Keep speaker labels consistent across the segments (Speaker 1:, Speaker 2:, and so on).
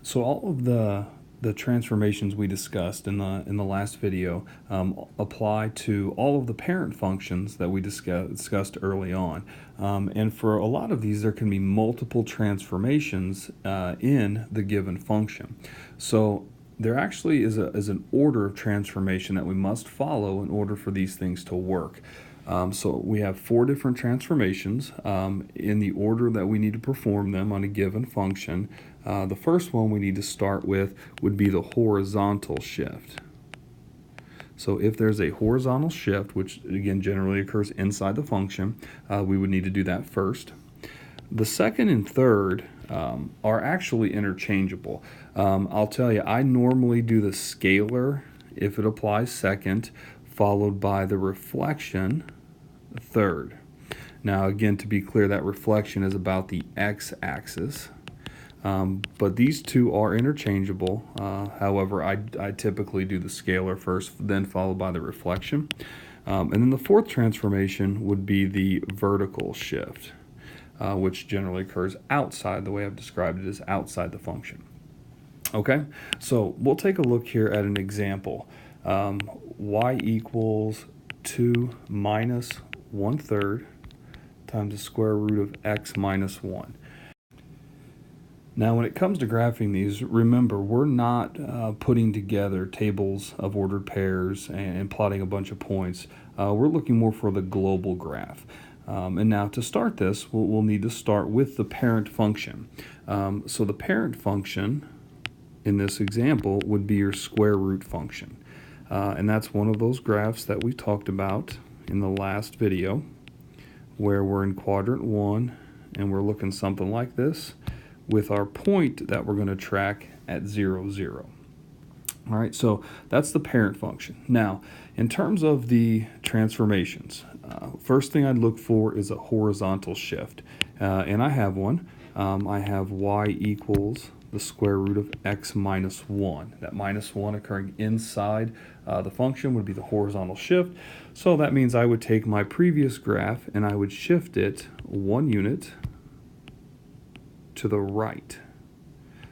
Speaker 1: So all of the transformations we discussed in the last video apply to all of the parent functions that we discussed early on. And for a lot of these, there can be multiple transformations in the given function. So there actually is an order of transformation that we must follow in order for these things to work. So we have 4 different transformations in the order that we need to perform them on a given function. The first one we need to start with would be the horizontal shift. So if there's a horizontal shift, which again generally occurs inside the function, we would need to do that first. The second and third are actually interchangeable. I'll tell you, I normally do the scalar if it applies second, followed by the reflection third. Now again, to be clear, that reflection is about the x-axis. But these two are interchangeable. However, I typically do the scalar first, then followed by the reflection. And then the fourth transformation would be the vertical shift, which generally occurs outside. The way I've described it is outside the function. Okay, so we'll take a look here at an example. Y equals 2 minus 1/3 times the square root of x minus 1. Now, when it comes to graphing these, remember, we're not putting together tables of ordered pairs and plotting a bunch of points. We're looking more for the global graph. And now to start this, we'll need to start with the parent function. So the parent function in this example would be your square root function. And that's one of those graphs that we talked about in the last video, where we're in quadrant 1 and we're looking something like this, with our point that we're going to track at 0, 0. All right, so that's the parent function. Now, in terms of the transformations, first thing I'd look for is a horizontal shift. And I have one. I have y equals the square root of x minus 1. That minus 1 occurring inside the function would be the horizontal shift. So that means I would take my previous graph and I would shift it 1 unit to the right,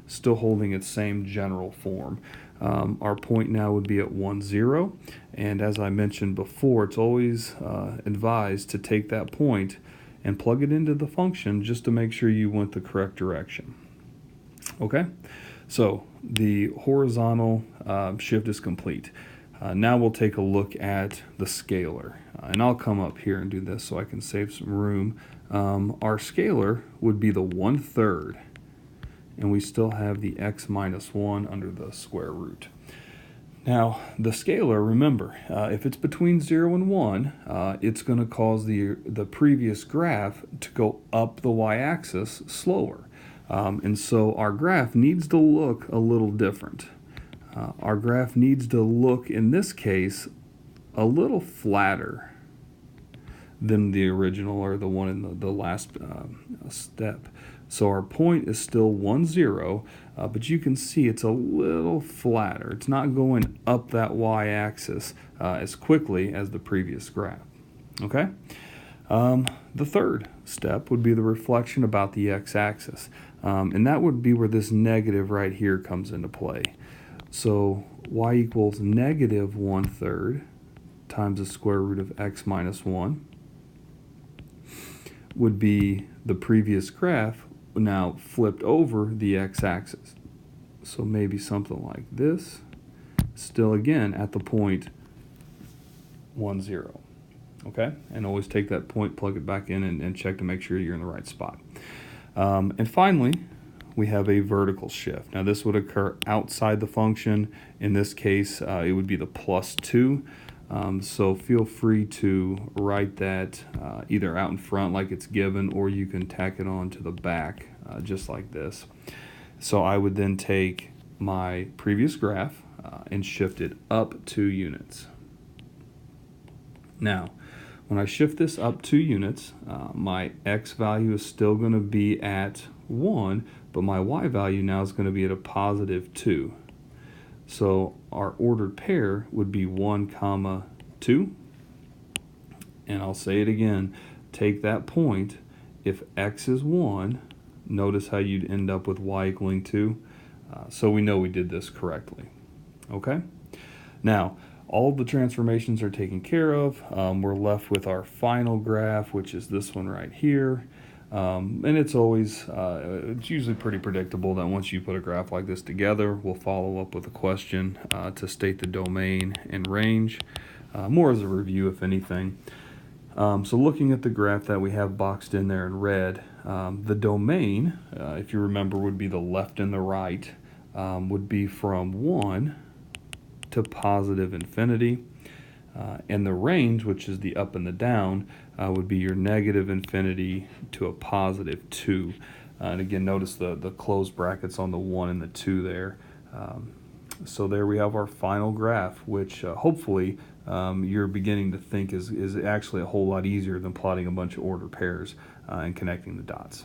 Speaker 1: still holding its same general form. Our point now would be at 1, 0, and as I mentioned before, it's always advised to take that point and plug it into the function just to make sure you went the correct direction. Okay, so the horizontal shift is complete. Now we'll take a look at the scalar, and I'll come up here and do this so I can save some room. Our scalar would be the 1/3, and we still have the x minus 1 under the square root. Now, the scalar, remember, if it's between 0 and 1, it's going to cause the previous graph to go up the y-axis slower. And so our graph needs to look a little different. Our graph needs to look, in this case, a little flatter than the original or the one in the last step. So our point is still 1, 0, but you can see it's a little flatter. It's not going up that y-axis as quickly as the previous graph. Okay? The third step would be the reflection about the x-axis. And that would be where this negative right here comes into play. So y equals negative 1/3 times the square root of x minus 1 would be the previous graph now flipped over the x-axis. So maybe something like this, still again at the point 1, 0. Okay, and always take that point, plug it back in, and check to make sure you're in the right spot. And finally, we have a vertical shift. Now this would occur outside the function. In this case, it would be the +2. So feel free to write that either out in front like it's given, or you can tack it on to the back just like this. So I would then take my previous graph and shift it up 2 units. Now, when I shift this up 2 units, my x value is still going to be at 1, but my y value now is going to be at a +2. So our ordered pair would be 1, 2. And I'll say it again, take that point. If x is 1, notice how you'd end up with y equaling 2. So we know we did this correctly. Okay? Now, all of the transformations are taken care of. We're left with our final graph, which is this one right here. And it's usually pretty predictable that once you put a graph like this together, we'll follow up with a question to state the domain and range, more as a review, if anything. So looking at the graph that we have boxed in there in red, the domain, if you remember, would be the left and the right, would be from 1 to positive infinity. And the range, which is the up and the down, would be your negative infinity to a positive 2. And again, notice the closed brackets on the 1 and the 2 there. So there we have our final graph, which hopefully you're beginning to think is actually a whole lot easier than plotting a bunch of ordered pairs and connecting the dots.